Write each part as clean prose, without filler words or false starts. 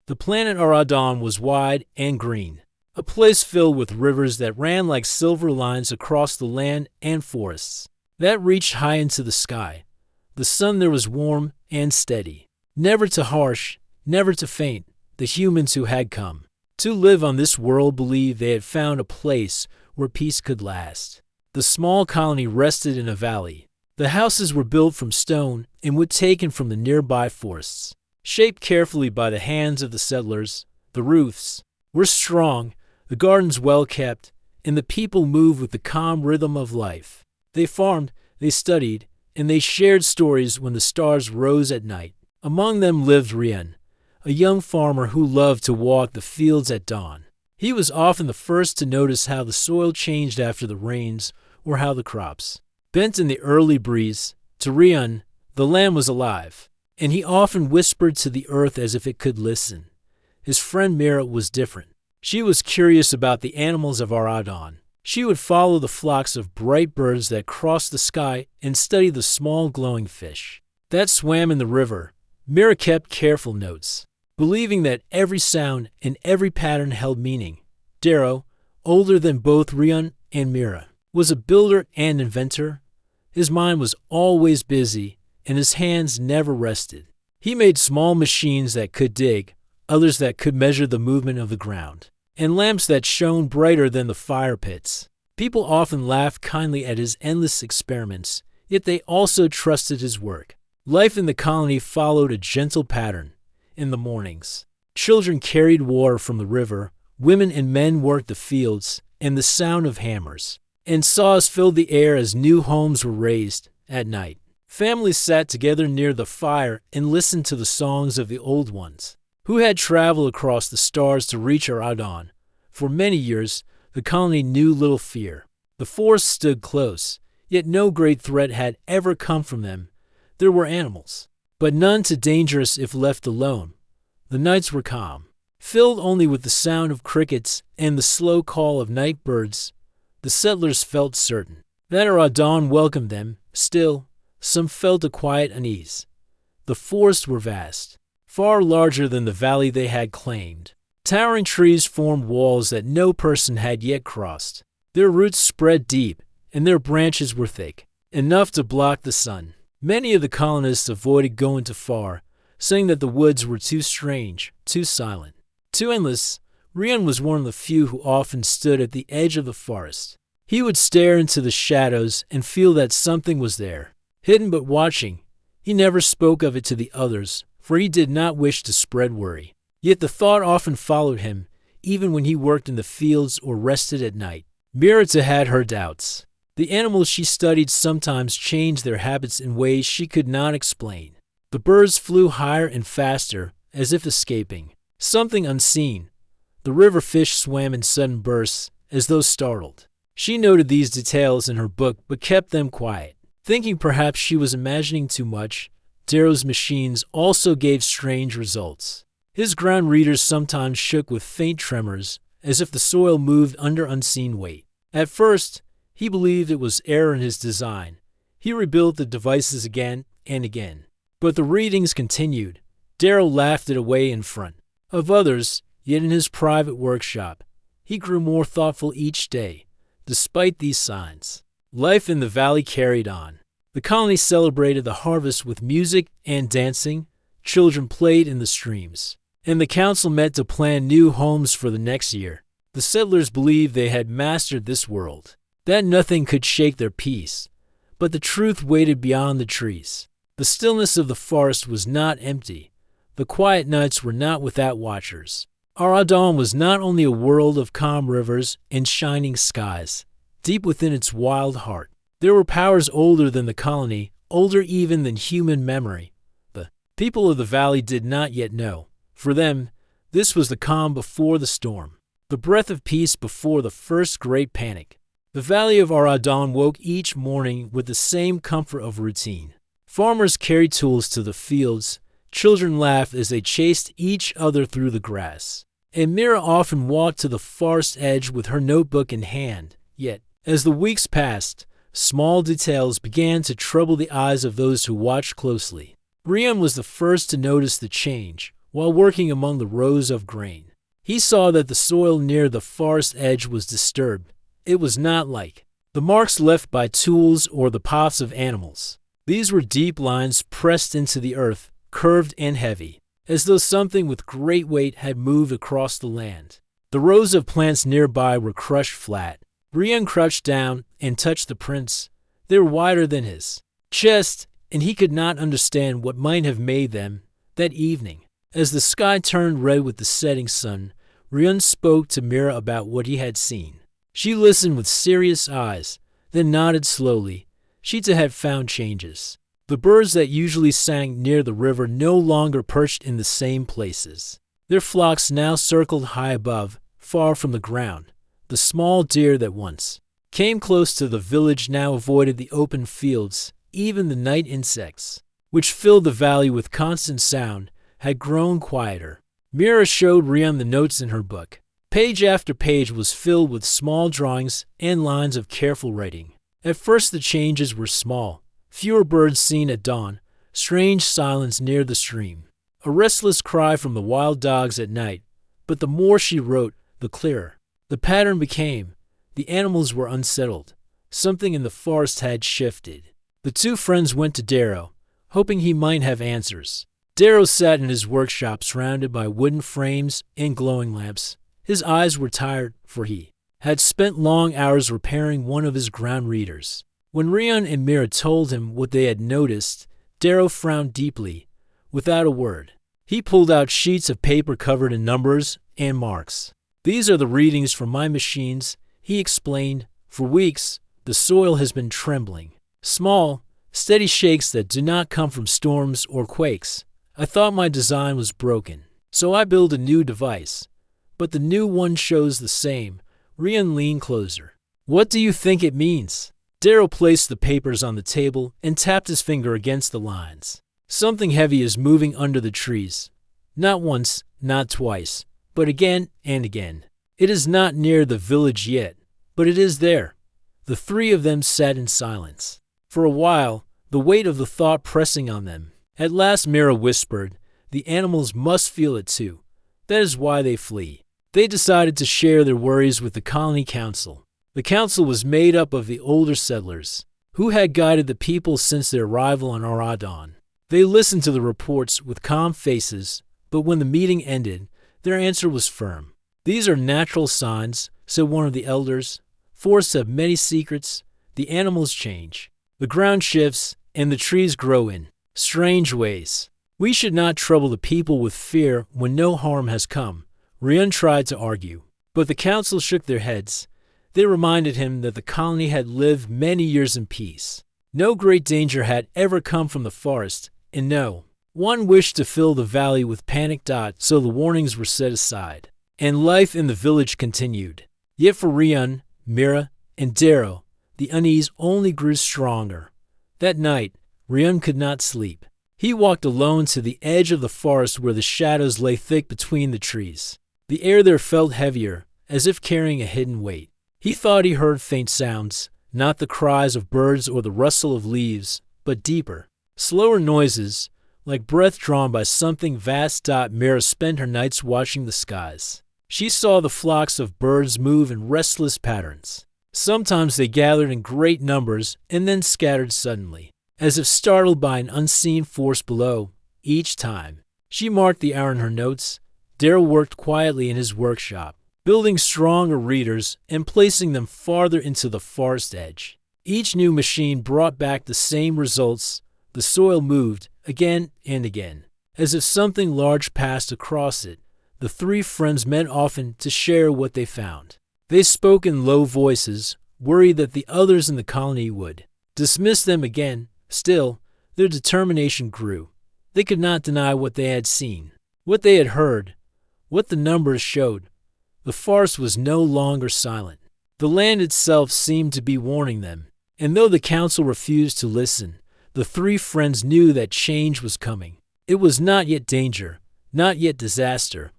The planet Aradon was wide and green, a place filled with rivers that ran like silver lines across the land and forests that reached high into the sky. The sun there was warm and steady, never too harsh, never too faint. The humans who had come to live on this world believed they had found a place where peace could last. The small colony rested in a valley. The houses were built from stone and wood taken from the nearby forests, shaped carefully by the hands of the settlers. The roofs were strong, the gardens well kept, and the people moved with the calm rhythm of life. They farmed, they studied, and they shared stories when the stars rose at night. Among them lived Rian, a young farmer who loved to walk the fields at dawn. He was often the first to notice how the soil changed after the rains or how the crops bent in the early breeze. To Rian, the land was alive, and he often whispered to the earth as if it could listen. His friend Mira was different. She was curious about the animals of Aradon. She would follow the flocks of bright birds that crossed the sky and study the small glowing fish that swam in the river. Mira kept careful notes, believing that every sound and every pattern held meaning. Darrow, older than both Rian and Mira, was a builder and inventor. His mind was always busy, and his hands never rested. He made small machines that could dig, others that could measure the movement of the ground, and lamps that shone brighter than the fire pits. People often laughed kindly at his endless experiments, yet they also trusted his work. Life in the colony followed a gentle pattern. In the mornings, children carried water from the river, women and men worked the fields, and the sound of hammers and saws filled the air as new homes were raised. At night, families sat together near the fire and listened to the songs of the old ones, who had traveled across the stars to reach Aradon. For many years, the colony knew little fear. The forests stood close, yet no great threat had ever come from them. There were animals, but none too dangerous if left alone. The nights were calm, filled only with the sound of crickets and the slow call of night birds. The settlers felt certain that Aradon welcomed them. Still, some felt a quiet unease. The forests were vast, far larger than the valley they had claimed. Towering trees formed walls that no person had yet crossed. Their roots spread deep, and their branches were thick, enough to block the sun. Many of the colonists avoided going too far, saying that the woods were too strange, too silent, too endless. Rian was one of the few who often stood at the edge of the forest. He would stare into the shadows and feel that something was there, hidden but watching. He never spoke of it to the others, for he did not wish to spread worry. Yet the thought often followed him, even when he worked in the fields or rested at night. Mirita had her doubts. The animals she studied sometimes changed their habits in ways she could not explain. The birds flew higher and faster, as if escaping something unseen. The river fish swam in sudden bursts, as though startled. She noted these details in her book but kept them quiet, thinking perhaps she was imagining too much. Darrow's machines also gave strange results. His ground readers sometimes shook with faint tremors, as if the soil moved under unseen weight. At first, he believed it was error in his design. He rebuilt the devices again and again. But the readings continued. Darrow laughed it away in front of others, yet in his private workshop, he grew more thoughtful each day. Despite these signs, life in the valley carried on. The colony celebrated the harvest with music and dancing. Children played in the streams, and the council met to plan new homes for the next year. The settlers believed they had mastered this world, that nothing could shake their peace. But the truth waited beyond the trees. The stillness of the forest was not empty. The quiet nights were not without watchers. Aradon was not only a world of calm rivers and shining skies. Deep within its wild heart, there were powers older than the colony, older even than human memory. The people of the valley did not yet know. For them, this was the calm before the storm, the breath of peace before the first great panic. The valley of Aradon woke each morning with the same comfort of routine. Farmers carried tools to the fields. Children laughed as they chased each other through the grass. And Mira often walked to the forest edge with her notebook in hand. Yet, as the weeks passed, small details began to trouble the eyes of those who watched closely. Rian was the first to notice the change. while working among the rows of grain. He saw that the soil near the forest edge was disturbed. It was not like the marks left by tools or the paths of animals. These were deep lines pressed into the earth, curved and heavy, as though something with great weight had moved across the land. The rows of plants nearby were crushed flat. Rian crouched down and touched the prints. They were wider than his chest, and he could not understand what might have made them. That evening, as the sky turned red with the setting sun, Rian spoke to Mira about what he had seen. She listened with serious eyes, then nodded slowly. Sheeta had found changes. The birds that usually sang near the river no longer perched in the same places. Their flocks now circled high above, far from the ground. The small deer that once came close to the village now avoided the open fields. Even the night insects, which filled the valley with constant sound, had grown quieter. Mira showed Rian the notes in her book. Page after page was filled with small drawings and lines of careful writing. At first the changes were small. Fewer birds seen at dawn, strange silence near the stream, a restless cry from the wild dogs at night. But the more she wrote, the clearer the pattern became. The animals were unsettled. Something in the forest had shifted. The two friends went to Darrow, hoping he might have answers. Darrow sat in his workshop surrounded by wooden frames and glowing lamps. His eyes were tired, for he had spent long hours repairing one of his ground readers. When Rian and Mira told him what they had noticed, Darrow frowned deeply. Without a word, he pulled out sheets of paper covered in numbers and marks. "These are the readings from my machines," he explained. "For weeks, the soil has been trembling. Small, steady shakes that do not come from storms or quakes. I thought my design was broken, so I built a new device. But the new one shows the same." Rian leaned closer. "What do you think it means?" Darrow placed the papers on the table and tapped his finger against the lines. "Something heavy is moving under the trees. Not once, not twice, but again and again. It is not near the village yet, but it is there." The three of them sat in silence. For a while, the weight of the thought pressing on them. At last Mira whispered, "The animals must feel it too. That is why they flee." They decided to share their worries with the colony council. The council was made up of the older settlers, who had guided the people since their arrival on Aradon. They listened to the reports with calm faces, but when the meeting ended, their answer was firm. "These are natural signs," said one of the elders. "Forests have many secrets. The animals change. The ground shifts, and the trees grow in strange ways. We should not trouble the people with fear when no harm has come." Rian tried to argue, but the council shook their heads. They reminded him that the colony had lived many years in peace. No great danger had ever come from the forest, and no one wished to fill the valley with panic. So the warnings were set aside, and life in the village continued. Yet for Rian, Mira, and Darrow, the unease only grew stronger. That night, Rian could not sleep. He walked alone to the edge of the forest where the shadows lay thick between the trees. The air there felt heavier, as if carrying a hidden weight. He thought he heard faint sounds, not the cries of birds or the rustle of leaves, but deeper, slower noises, like breath drawn by something vast. Mira spent her nights watching the skies. She saw the flocks of birds move in restless patterns. Sometimes they gathered in great numbers and then scattered suddenly, as if startled by an unseen force below. Each time, she marked the hour in her notes. Darrow worked quietly in his workshop, building stronger readers and placing them farther into the forest edge. Each new machine brought back the same results. The soil moved again and again, as if something large passed across it. The three friends met often to share what they found. They spoke in low voices, worried that the others in the colony would dismiss them again. Still, their determination grew. They could not deny what they had seen, what they had heard, what the numbers showed. The forest was no longer silent. The land itself seemed to be warning them. And though the council refused to listen, the three friends knew that change was coming. It was not yet danger, not yet disaster,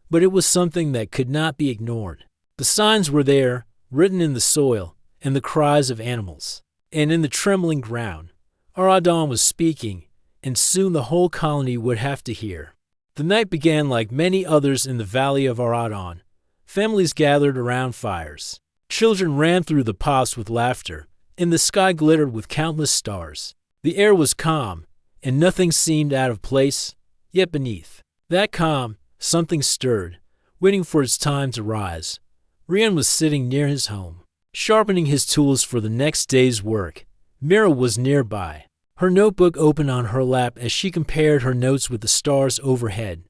but it was something that could not be ignored. The signs were there, written in the soil, and the cries of animals, and in the trembling ground. Aradon was speaking, and soon the whole colony would have to hear. The night began like many others in the valley of Aradon. Families gathered around fires. Children ran through the paths with laughter, and the sky glittered with countless stars. The air was calm, and nothing seemed out of place, yet beneath that calm, something stirred, waiting for its time to rise. Rian was sitting near his home, sharpening his tools for the next day's work. Mira was nearby, her notebook open on her lap as she compared her notes with the stars overhead.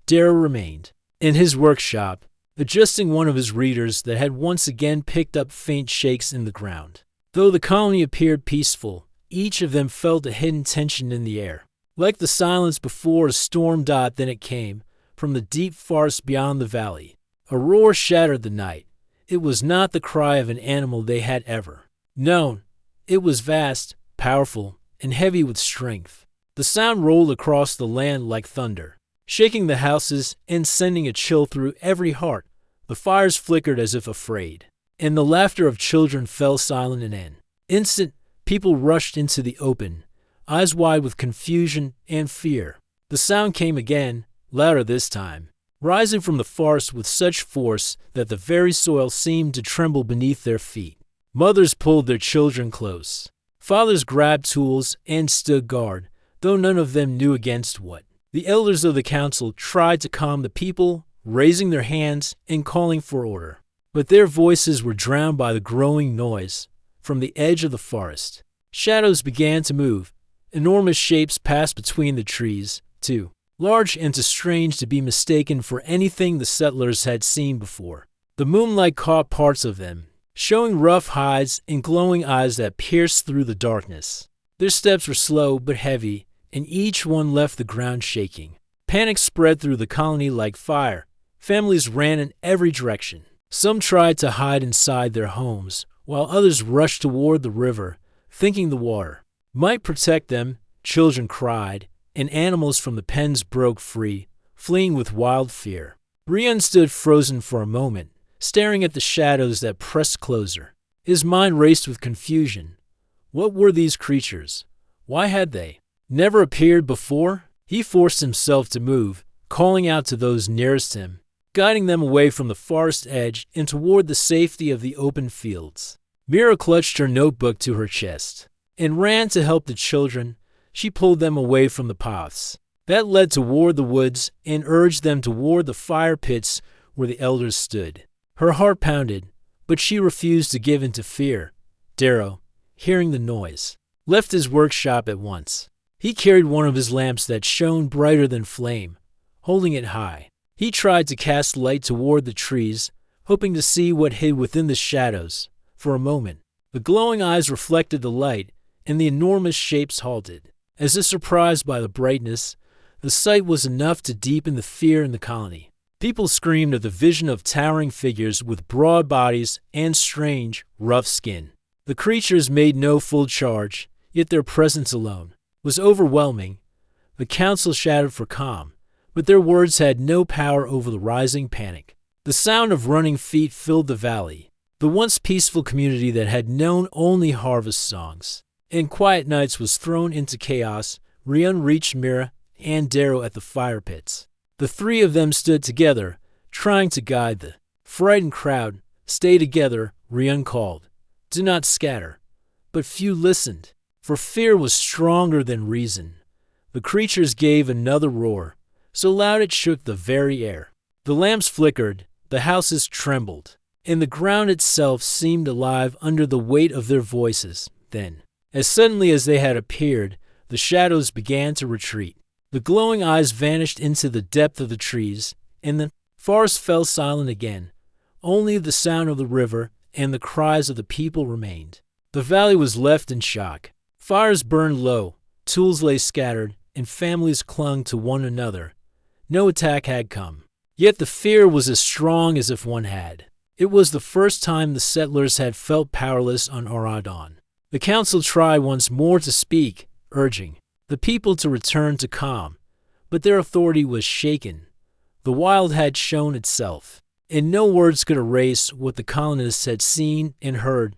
Darrow remained in his workshop, adjusting one of his readers that had once again picked up faint shakes in the ground. Though the colony appeared peaceful, each of them felt a hidden tension in the air. Like the silence before a storm, then it came from the deep forest beyond the valley. A roar shattered the night. It was not the cry of an animal they had ever known. It was vast, powerful, and heavy with strength. The sound rolled across the land like thunder, shaking the houses and sending a chill through every heart. The fires flickered as if afraid, and the laughter of children fell silent in an instant. People rushed into the open, eyes wide with confusion and fear. The sound came again, louder this time, rising from the forest with such force that the very soil seemed to tremble beneath their feet. Mothers pulled their children close. Fathers grabbed tools and stood guard, though none of them knew against what. The elders of the council tried to calm the people, raising their hands and calling for order. But their voices were drowned by the growing noise. From the edge of the forest, shadows began to move. Enormous shapes passed between the trees, too large and too strange to be mistaken for anything the settlers had seen before. The moonlight caught parts of them, showing rough hides and glowing eyes that pierced through the darkness. Their steps were slow but heavy, and each one left the ground shaking. Panic spread through the colony like fire. Families ran in every direction. Some tried to hide inside their homes, while others rushed toward the river, thinking the water might protect them. Children cried, and animals from the pens broke free, fleeing with wild fear. Rian stood frozen for a moment, staring at the shadows that pressed closer. His mind raced with confusion. What were these creatures? Why had they never appeared before? He forced himself to move, calling out to those nearest him, guiding them away from the forest edge and toward the safety of the open fields. Mira clutched her notebook to her chest and ran to help the children. She pulled them away from the paths that led toward the woods and urged them toward the fire pits where the elders stood. Her heart pounded, but she refused to give in to fear. Darrow, hearing the noise, left his workshop at once. He carried one of his lamps that shone brighter than flame, holding it high. He tried to cast light toward the trees, hoping to see what hid within the shadows. For a moment, the glowing eyes reflected the light, and the enormous shapes halted. As if surprised by the brightness, the sight was enough to deepen the fear in the colony. People screamed at the vision of towering figures with broad bodies and strange, rough skin. The creatures made no full charge, yet their presence alone was overwhelming. The council shouted for calm, but their words had no power over the rising panic. The sound of running feet filled the valley, the once peaceful community that had known only harvest songs and quiet nights was thrown into chaos. Rian reached Mira and Darrow at the fire pits. The three of them stood together, trying to guide the frightened crowd. Stay together, Rian called. Do not scatter. But few listened, for fear was stronger than reason. The creatures gave another roar, so loud it shook the very air. The lamps flickered, the houses trembled, and the ground itself seemed alive under the weight of their voices. Then, as suddenly as they had appeared, the shadows began to retreat. The glowing eyes vanished into the depth of the trees, and the forest fell silent again. Only the sound of the river and the cries of the people remained. The valley was left in shock. Fires burned low, tools lay scattered, and families clung to one another. No attack had come. Yet the fear was as strong as if one had. It was the first time the settlers had felt powerless on Aradon. The council tried once more to speak, urging the people to return to calm, but their authority was shaken. The wild had shown itself, and no words could erase what the colonists had seen and heard.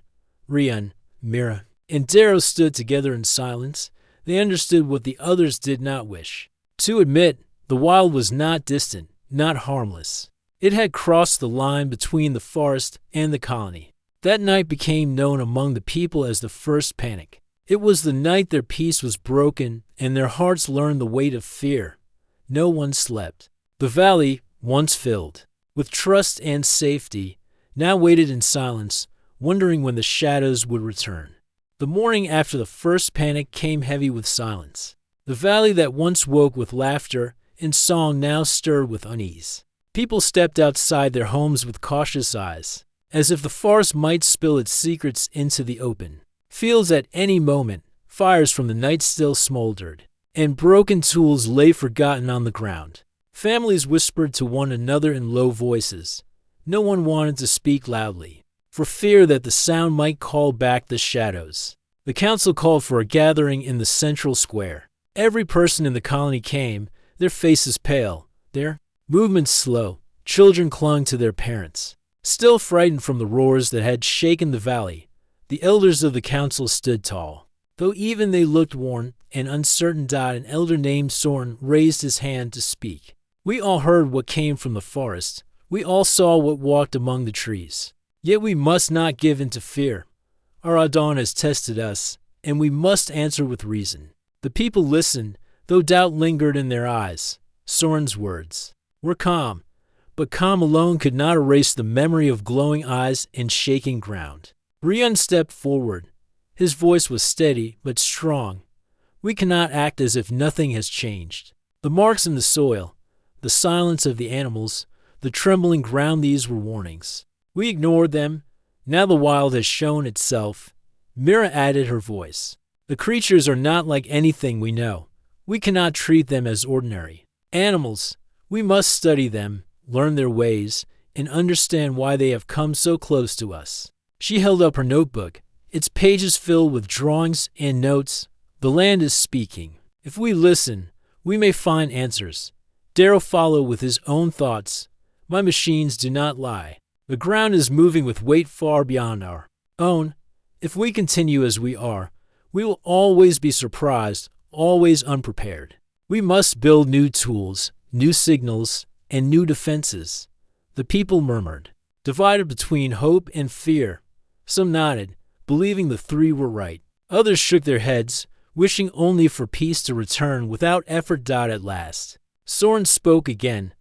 Rian, Mira, and Darrow stood together in silence. They understood what the others did not wish to admit. The wild was not distant, not harmless. It had crossed the line between the forest and the colony. That night became known among the people as the first panic. It was the night their peace was broken and their hearts learned the weight of fear. No one slept. The valley, once filled with trust and safety, now waited in silence, wondering when the shadows would return. The morning after the first panic came heavy with silence. The valley that once woke with laughter and song now stirred with unease. People stepped outside their homes with cautious eyes, as if the forest might spill its secrets into the open. Fields at any moment, fires from the night still smoldered, and broken tools lay forgotten on the ground. Families whispered to one another in low voices. No one wanted to speak loudly, for fear that the sound might call back the shadows. The council called for a gathering in the central square. Every person in the colony came, their faces pale, their movements slow. Children clung to their parents. Still frightened from the roars that had shaken the valley, the elders of the council stood tall. Though even they looked worn and uncertain, an elder named Soren raised his hand to speak. We all heard what came from the forest. We all saw what walked among the trees. Yet we must not give in to fear. Our Adon has tested us, and we must answer with reason. The people listened, though doubt lingered in their eyes. Soren's words were calm, but calm alone could not erase the memory of glowing eyes and shaking ground. Rian stepped forward. His voice was steady but strong. We cannot act as if nothing has changed. The marks in the soil, the silence of the animals, the trembling ground, these were warnings. We ignored them. Now the wild has shown itself. Mira added her voice. The creatures are not like anything we know. We cannot treat them as ordinary animals. We must study them, learn their ways, and understand why they have come so close to us. She held up her notebook, its pages filled with drawings and notes. The land is speaking. If we listen, we may find answers. Darrow followed with his own thoughts. My machines do not lie. The ground is moving with weight far beyond our own. If we continue as we are, we will always be surprised, always unprepared. We must build new tools, new signals, and new defenses. The people murmured, divided between hope and fear. Some nodded, believing the three were right. Others shook their heads, wishing only for peace to return without effort. At last, Soren spoke again.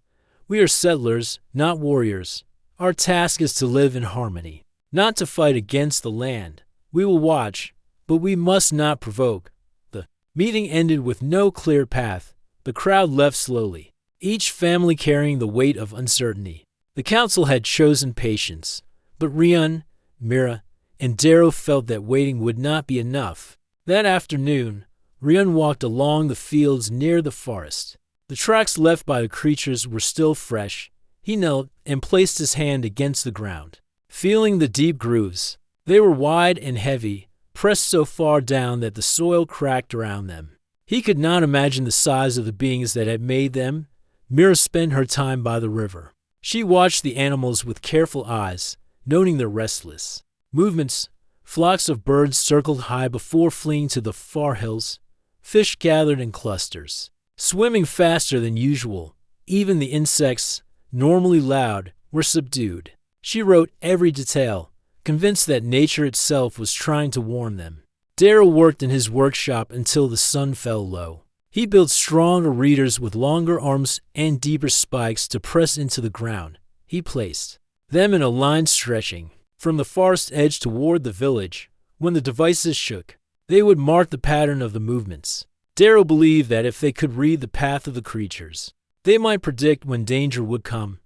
We are settlers, not warriors. Our task is to live in harmony, not to fight against the land. We will watch, but we must not provoke. The meeting ended with no clear path. The crowd left slowly, each family carrying the weight of uncertainty. The council had chosen patience, but Rian, Mira, and Darrow felt that waiting would not be enough. That afternoon, Rian walked along the fields near the forest. The tracks left by the creatures were still fresh. He knelt and placed his hand against the ground, feeling the deep grooves. They were wide and heavy, pressed so far down that the soil cracked around them. He could not imagine the size of the beings that had made them. Mira spent her time by the river. She watched the animals with careful eyes, noting their restless movements. Flocks of birds circled high before fleeing to the far hills. Fish gathered in clusters, swimming faster than usual. Even the insects, normally loud, were subdued. She wrote every detail, convinced that nature itself was trying to warn them. Darrow worked in his workshop until the sun fell low. He built stronger readers with longer arms and deeper spikes to press into the ground. He placed them in a line stretching from the forest edge toward the village. When the devices shook, they would mark the pattern of the movements. Darrow believed that if they could read the path of the creatures, they might predict when danger would come.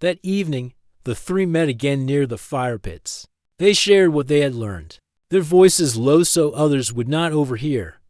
That evening, the three met again near the fire pits. They shared what they had learned, their voices low so others would not overhear.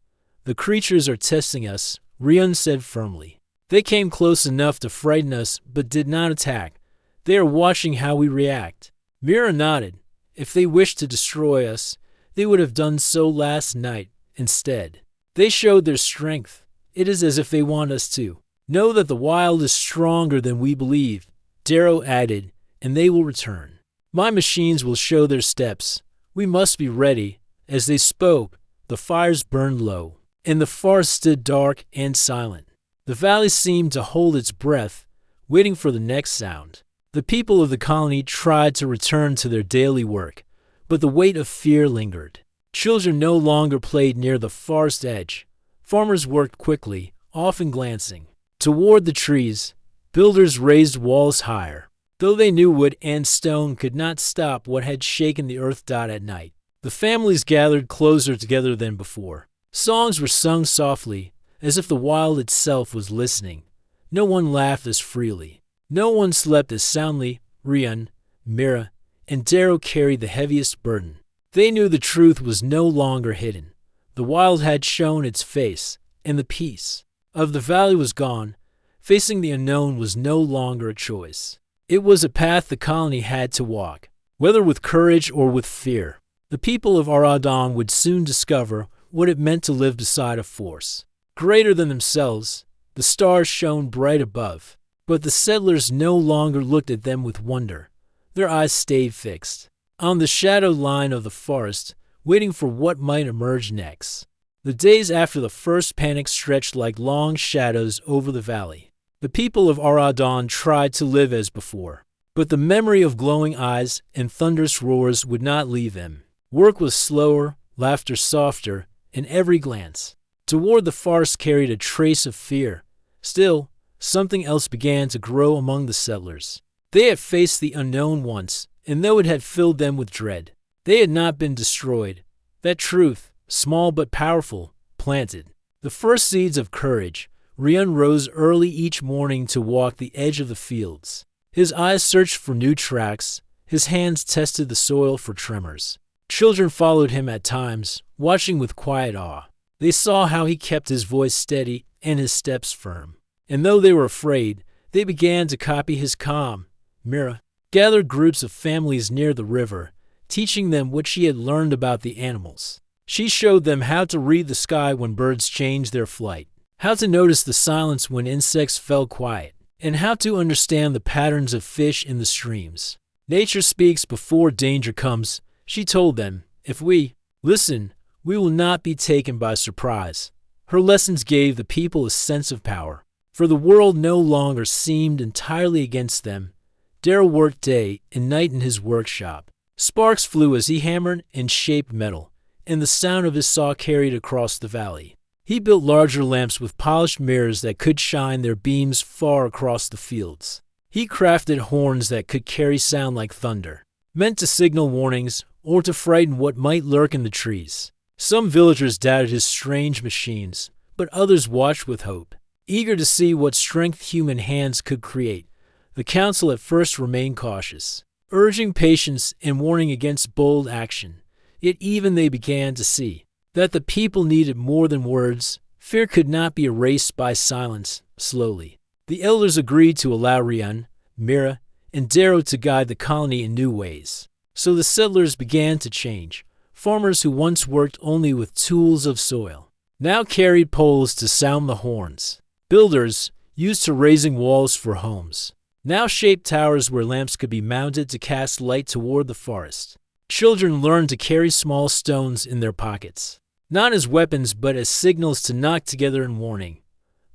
The creatures are testing us, Rian said firmly. They came close enough to frighten us but did not attack. They are watching how we react. Mira nodded. If they wished to destroy us, they would have done so last night. Instead, they showed their strength. It is as if they want us to know that the wild is stronger than we believe. Darrow added, and they will return. My machines will show their steps. We must be ready. As they spoke, the fires burned low, and the forest stood dark and silent. The valley seemed to hold its breath, waiting for the next sound. The people of the colony tried to return to their daily work, but the weight of fear lingered. Children no longer played near the forest edge. Farmers worked quickly, often glancing toward the trees. Builders raised walls higher, though they knew wood and stone could not stop what had shaken the earth at night. The families gathered closer together than before. Songs were sung softly, as if the wild itself was listening. No one laughed as freely. No one slept as soundly. Rian, Mira, and Darrow carried the heaviest burden. They knew the truth was no longer hidden. The wild had shown its face, and the peace of the valley was gone. Facing the unknown was no longer a choice. It was a path the colony had to walk, whether with courage or with fear. The people of Aradon would soon discover what it meant to live beside a force greater than themselves. The stars shone bright above, but the settlers no longer looked at them with wonder. Their eyes stayed fixed on the shadowed line of the forest, waiting for what might emerge next. The days after the first panic stretched like long shadows over the valley. The people of Aradon tried to live as before, but the memory of glowing eyes and thunderous roars would not leave them. Work was slower, laughter softer, and every glance toward the forest carried a trace of fear. Still, something else began to grow among the settlers. They had faced the unknown once, and though it had filled them with dread, they had not been destroyed. That truth, small but powerful, planted the first seeds of courage. Rian rose early each morning to walk the edge of the fields. His eyes searched for new tracks, his hands tested the soil for tremors. Children followed him at times, watching with quiet awe. They saw how he kept his voice steady and his steps firm. And though they were afraid, they began to copy his calm. Mira gathered groups of families near the river, teaching them what she had learned about the animals. She showed them how to read the sky when birds changed their flight, how to notice the silence when insects fell quiet, and how to understand the patterns of fish in the streams. Nature speaks before danger comes, she told them. If we listen, we will not be taken by surprise. Her lessons gave the people a sense of power, for the world no longer seemed entirely against them. Darrow worked day and night in his workshop. Sparks flew as he hammered and shaped metal, and the sound of his saw carried across the valley. He built larger lamps with polished mirrors that could shine their beams far across the fields. He crafted horns that could carry sound like thunder, meant to signal warnings or to frighten what might lurk in the trees. Some villagers doubted his strange machines, but others watched with hope, eager to see what strength human hands could create. The council at first remained cautious, urging patience and warning against bold action. Yet even they began to see that the people needed more than words. Fear could not be erased by silence. Slowly, the elders agreed to allow Rian, Mira, and Darrow to guide the colony in new ways. So the settlers began to change. Farmers who once worked only with tools of soil now carried poles to sound the horns. Builders, used to raising walls for homes, now shaped towers where lamps could be mounted to cast light toward the forest. Children learned to carry small stones in their pockets, not as weapons but as signals to knock together in warning.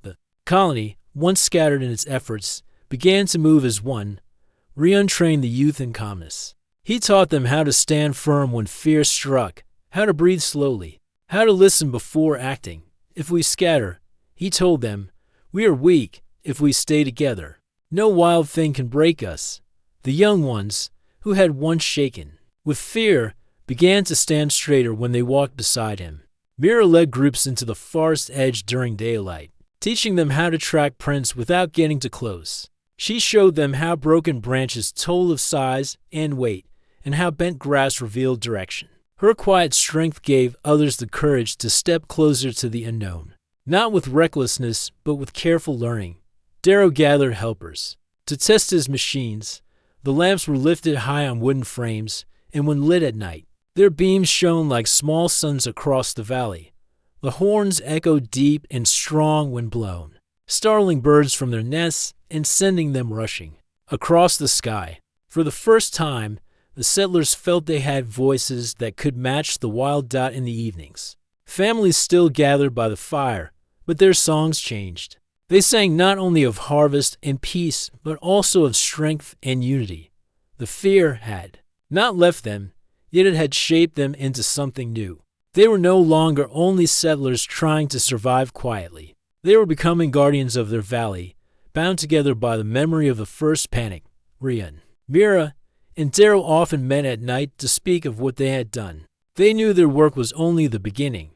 The colony, once scattered in its efforts, began to move as one. Rian trained the youth in calmness. He taught them how to stand firm when fear struck, how to breathe slowly, how to listen before acting. If we scatter, he told them, we are weak. If we stay together, no wild thing can break us. The young ones, who had once shaken with fear, began to stand straighter when they walked beside him. Mira led groups into the forest edge during daylight, teaching them how to track prints without getting too close. She showed them how broken branches told of size and weight, and how bent grass revealed direction. Her quiet strength gave others the courage to step closer to the unknown, not with recklessness, but with careful learning. Darrow gathered helpers to test his machines. The lamps were lifted high on wooden frames, and when lit at night, their beams shone like small suns across the valley. The horns echoed deep and strong when blown, startling birds from their nests and sending them rushing across the sky. For the first time, the settlers felt they had voices that could match the wild in the evenings. Families still gathered by the fire, but their songs changed. They sang not only of harvest and peace, but also of strength and unity. The fear had not left them, yet it had shaped them into something new. They were no longer only settlers trying to survive quietly. They were becoming guardians of their valley, bound together by the memory of the first panic. Rian, Mira, and Darrow often met at night to speak of what they had done. They knew their work was only the beginning.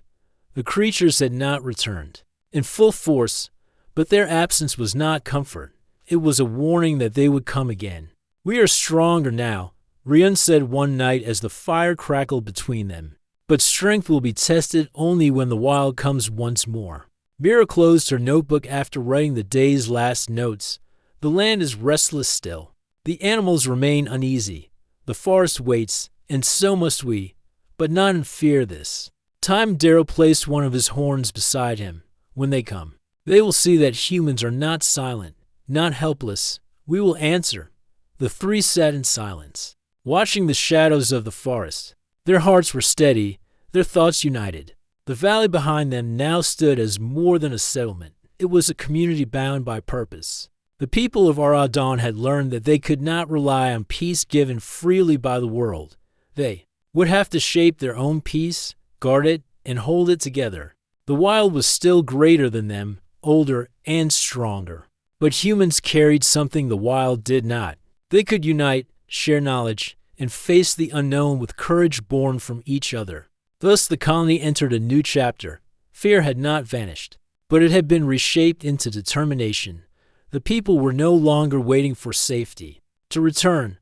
The creatures had not returned in full force, but their absence was not comfort. It was a warning that they would come again. "We are stronger now," Rian said one night as the fire crackled between them. "But strength will be tested only when the wild comes once more." Mira closed her notebook after writing the day's last notes. The land is restless still. The animals remain uneasy. The forest waits, and so must we, but not in fear this time. Darrow placed one of his horns beside him. "When they come, they will see that humans are not silent, not helpless. We will answer." The three sat in silence, watching the shadows of the forest. Their hearts were steady, their thoughts united. The valley behind them now stood as more than a settlement. It was a community bound by purpose. The people of Aradon had learned that they could not rely on peace given freely by the world. They would have to shape their own peace, guard it, and hold it together. The wild was still greater than them, older and stronger. But humans carried something the wild did not. They could unite, share knowledge, and face the unknown with courage born from each other. Thus the colony entered a new chapter. Fear had not vanished, but it had been reshaped into determination. The people were no longer waiting for safety to return.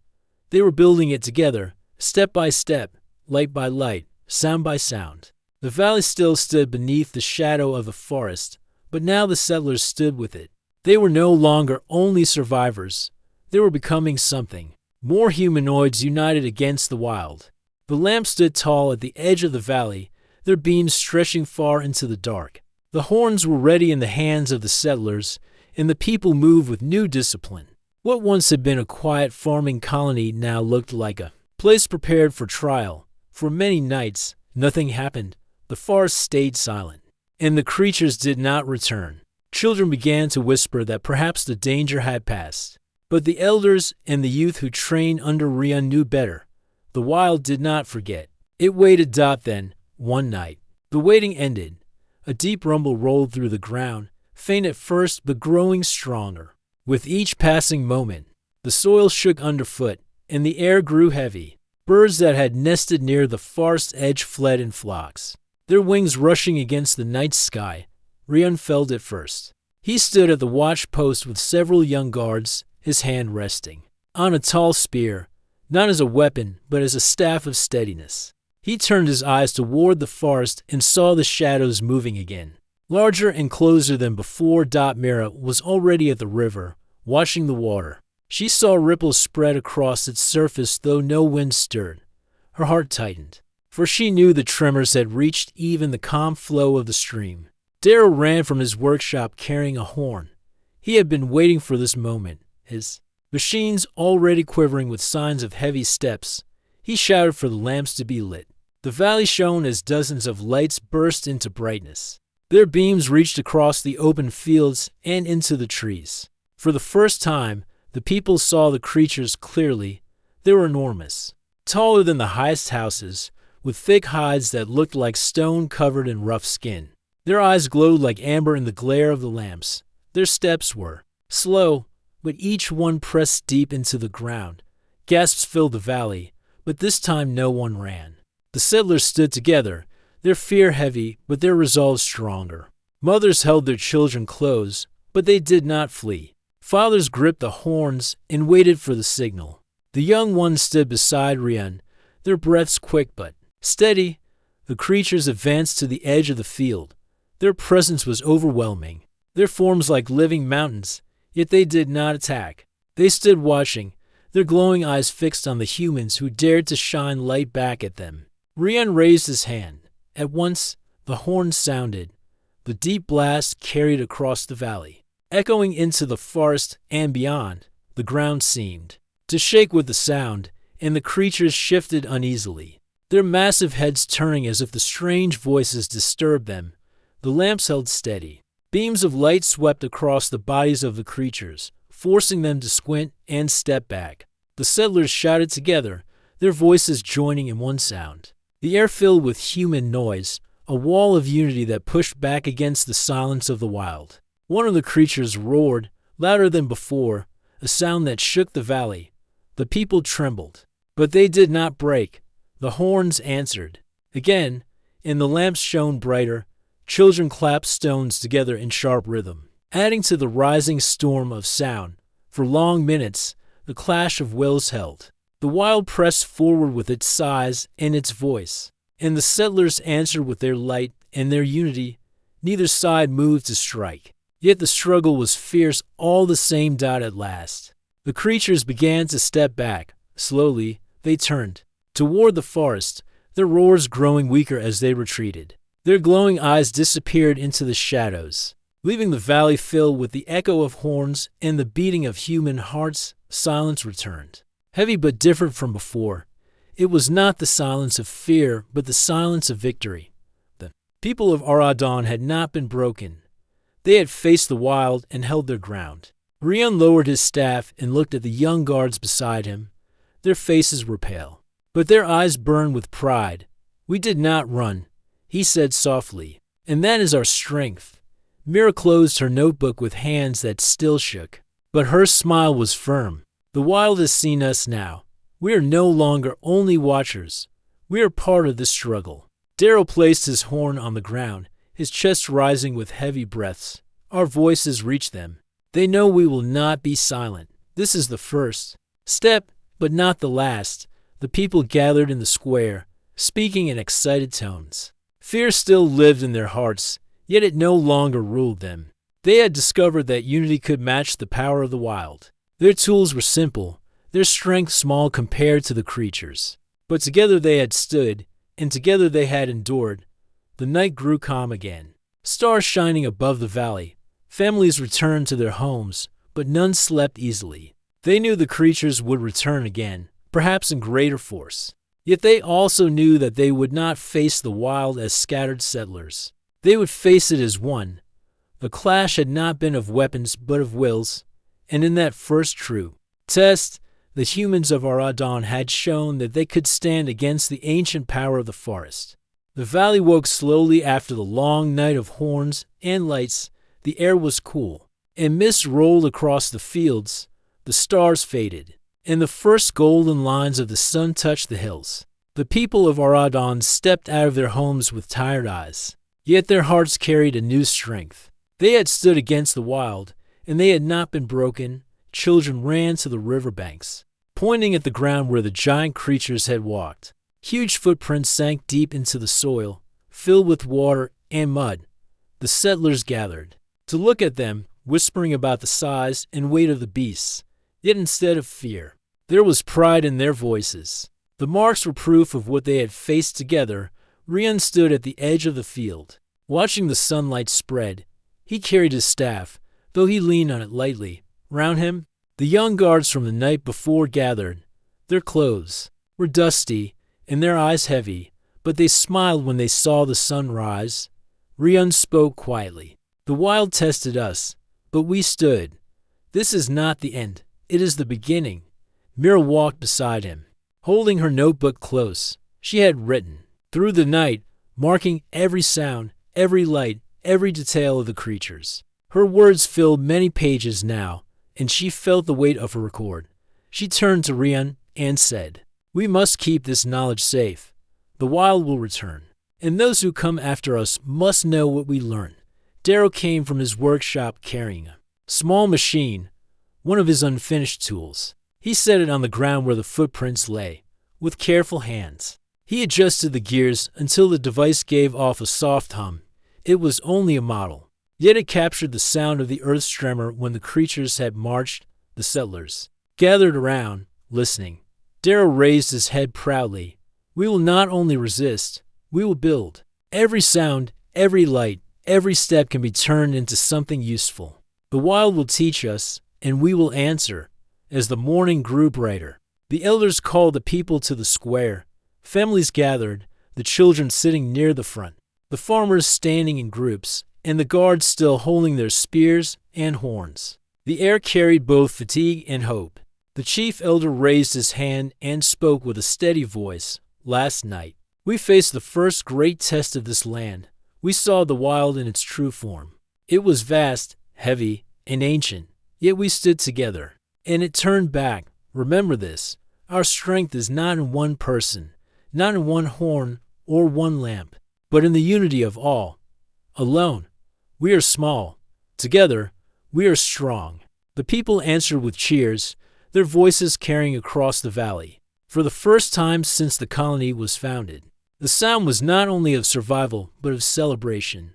They were building it together, step by step, light by light, sound by sound. The valley still stood beneath the shadow of the forest, but now the settlers stood with it. They were no longer only survivors. They were becoming something. More humanoids united against the wild. The lamps stood tall at the edge of the valley, their beams stretching far into the dark. The horns were ready in the hands of the settlers, and the people moved with new discipline. What once had been a quiet farming colony now looked like a place prepared for trial. For many nights, nothing happened. The forest stayed silent, and the creatures did not return. Children began to whisper that perhaps the danger had passed. But the elders and the youth who trained under Rian knew better. The wild did not forget. It waited. Then, one night, the waiting ended. A deep rumble rolled through the ground, faint at first but growing stronger. With each passing moment, the soil shook underfoot, and the air grew heavy. Birds that had nested near the forest edge fled in flocks, their wings rushing against the night sky. Rian felt it first. He stood at the watch post with several young guards, his hand resting on a tall spear, not as a weapon, but as a staff of steadiness. He turned his eyes toward the forest and saw the shadows moving again, larger and closer than before. Mira was already at the river, watching the water. She saw ripples spread across its surface, though no wind stirred. Her heart tightened, for she knew the tremors had reached even the calm flow of the stream. Darrow ran from his workshop carrying a horn. He had been waiting for this moment, his machines already quivering with signs of heavy steps. He shouted for the lamps to be lit. The valley shone as dozens of lights burst into brightness. Their beams reached across the open fields and into the trees. For the first time, the people saw the creatures clearly. They were enormous, taller than the highest houses, with thick hides that looked like stone covered in rough skin. Their eyes glowed like amber in the glare of the lamps. Their steps were slow, but each one pressed deep into the ground. Gasps filled the valley, but this time no one ran. The settlers stood together, their fear heavy, but their resolve stronger. Mothers held their children close, but they did not flee. Fathers gripped the horns and waited for the signal. The young ones stood beside Rian, their breaths quick but steady. The creatures advanced to the edge of the field. Their presence was overwhelming, their forms like living mountains, yet they did not attack. They stood watching, their glowing eyes fixed on the humans who dared to shine light back at them. Rian raised his hand. At once, the horn sounded. The deep blast carried across the valley, echoing into the forest and beyond. The ground seemed to shake with the sound, and the creatures shifted uneasily, their massive heads turning as if the strange voices disturbed them. The lamps held steady. Beams of light swept across the bodies of the creatures, forcing them to squint and step back. The settlers shouted together, their voices joining in one sound. The air filled with human noise, a wall of unity that pushed back against the silence of the wild. One of the creatures roared, louder than before, a sound that shook the valley. The people trembled. But they did not break. The horns answered. Again, and the lamps shone brighter. Children clapped stones together in sharp rhythm, adding to the rising storm of sound. For long minutes, the clash of wills held. The wild pressed forward with its size and its voice, and the settlers answered with their light and their unity. Neither side moved to strike. Yet the struggle was fierce all the same. At last, the creatures began to step back. Slowly, they turned toward the forest, their roars growing weaker as they retreated. Their glowing eyes disappeared into the shadows, leaving the valley filled with the echo of horns and the beating of human hearts. Silence returned, heavy but different from before. It was not the silence of fear, but the silence of victory. The people of Aradon had not been broken. They had faced the wild and held their ground. Rion lowered his staff and looked at the young guards beside him. Their faces were pale, but their eyes burned with pride. "We did not run," he said softly, "and that is our strength." Mira closed her notebook with hands that still shook, but her smile was firm. "The wild has seen us now. We are no longer only watchers. We are part of the struggle." Darrow placed his horn on the ground, his chest rising with heavy breaths. Our voices reach them. They know we will not be silent. This is the first step, but not the last. The people gathered in the square, speaking in excited tones. Fear still lived in their hearts, yet it no longer ruled them. They had discovered that unity could match the power of the wild. Their tools were simple, their strength small compared to the creatures. But together they had stood, and together they had endured. The night grew calm again, stars shining above the valley. Families returned to their homes, but none slept easily. They knew the creatures would return again, perhaps in greater force. Yet they also knew that they would not face the wild as scattered settlers. They would face it as one. The clash had not been of weapons but of wills, and in that first true test, the humans of Aradon had shown that they could stand against the ancient power of the forest. The valley woke slowly after the long night of horns and lights. The air was cool, and mist rolled across the fields. The stars faded, and the first golden lines of the sun touched the hills. The people of Aradon stepped out of their homes with tired eyes, yet their hearts carried a new strength. They had stood against the wild, and they had not been broken. Children ran to the riverbanks, pointing at the ground where the giant creatures had walked. Huge footprints sank deep into the soil, filled with water and mud. The settlers gathered to look at them, whispering about the size and weight of the beasts. Yet instead of fear, there was pride in their voices. The marks were proof of what they had faced together. Rion stood at the edge of the field, watching the sunlight spread. He carried his staff, though he leaned on it lightly. Round him, the young guards from the night before gathered. Their clothes were dusty and their eyes heavy, but they smiled when they saw the sun rise. Rion spoke quietly. "The wild tested us, but we stood. This is not the end. It is the beginning." Mira walked beside him, holding her notebook close. She had written through the night, marking every sound, every light, every detail of the creatures. Her words filled many pages now, and she felt the weight of her record. She turned to Rion and said, "We must keep this knowledge safe. The wild will return, and those who come after us must know what we learn." Darrow came from his workshop carrying a small machine, one of his unfinished tools. He set it on the ground where the footprints lay. With careful hands, he adjusted the gears until the device gave off a soft hum. It was only a model, yet it captured the sound of the earth's tremor when the creatures had marched. The settlers gathered around, listening. Darrow raised his head proudly. "We will not only resist, we will build. Every sound, every light, every step can be turned into something useful. The wild will teach us, and we will answer." As the morning grew brighter, the elders called the people to the square. Families gathered, the children sitting near the front, the farmers standing in groups, and the guards still holding their spears and horns. The air carried both fatigue and hope. The chief elder raised his hand and spoke with a steady voice. Last night, we faced the first great test of this land. We saw the wild in its true form. It was vast, heavy, and ancient, yet we stood together. And it turned back. Remember this. Our strength is not in one person, not in one horn or one lamp, but in the unity of all. Alone, we are small. Together, we are strong. The people answered with cheers, their voices carrying across the valley. For the first time since the colony was founded, the sound was not only of survival, but of celebration.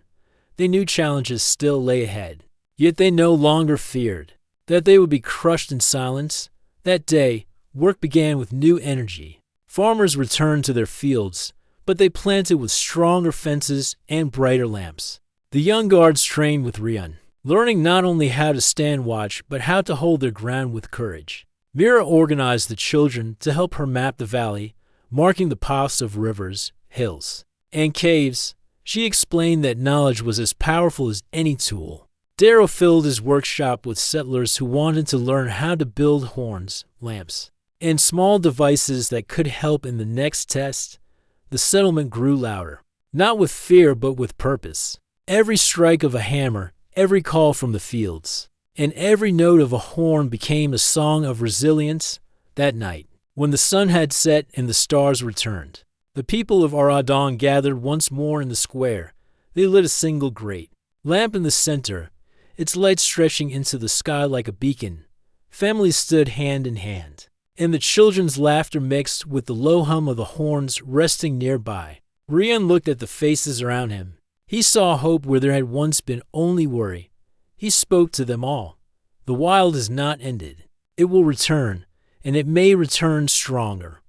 They knew challenges still lay ahead, yet they no longer feared that they would be crushed in silence. That day, work began with new energy. Farmers returned to their fields, but they planted with stronger fences and brighter lamps. The young guards trained with Rian, learning not only how to stand watch, but how to hold their ground with courage. Mira organized the children to help her map the valley, marking the paths of rivers, hills, and caves. She explained that knowledge was as powerful as any tool. Darrow filled his workshop with settlers who wanted to learn how to build horns, lamps, and small devices that could help in the next test. The settlement grew louder, not with fear but with purpose. Every strike of a hammer, every call from the fields, and every note of a horn became a song of resilience. That night, when the sun had set and the stars returned, the people of Aradon gathered once more in the square. They lit a single great lamp in the center, its light stretching into the sky like a beacon. Families stood hand in hand, and the children's laughter mixed with the low hum of the horns resting nearby. Rian looked at the faces around him. He saw hope where there had once been only worry. He spoke to them all. The wild is not ended. It will return, and it may return stronger.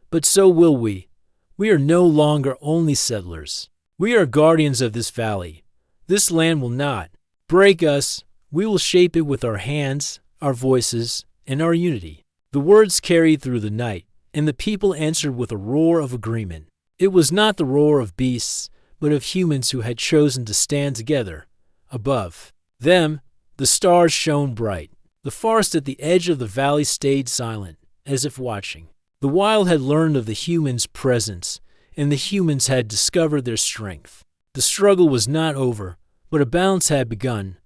But so will we. We are no longer only settlers. We are guardians of this valley. This land will not break us. We will shape it with our hands, our voices, and our unity. The words carried through the night, and the people answered with a roar of agreement. It was not the roar of beasts, but of humans who had chosen to stand together. Above them, the stars shone bright. The forest at the edge of the valley stayed silent, as if watching. The wild had learned of the humans' presence, and the humans had discovered their strength. The struggle was not over, but a balance had begun.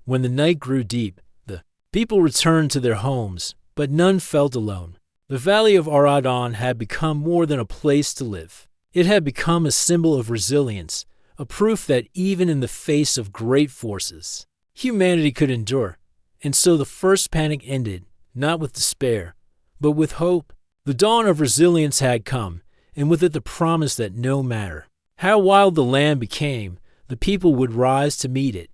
When the night grew deep, the people returned to their homes, but none felt alone. The valley of Aradon had become more than a place to live. It had become a symbol of resilience, a proof that even in the face of great forces, humanity could endure. And so the first panic ended, not with despair, but with hope. The dawn of resilience had come, and with it the promise that no matter how wild the land became, the people would rise to meet it.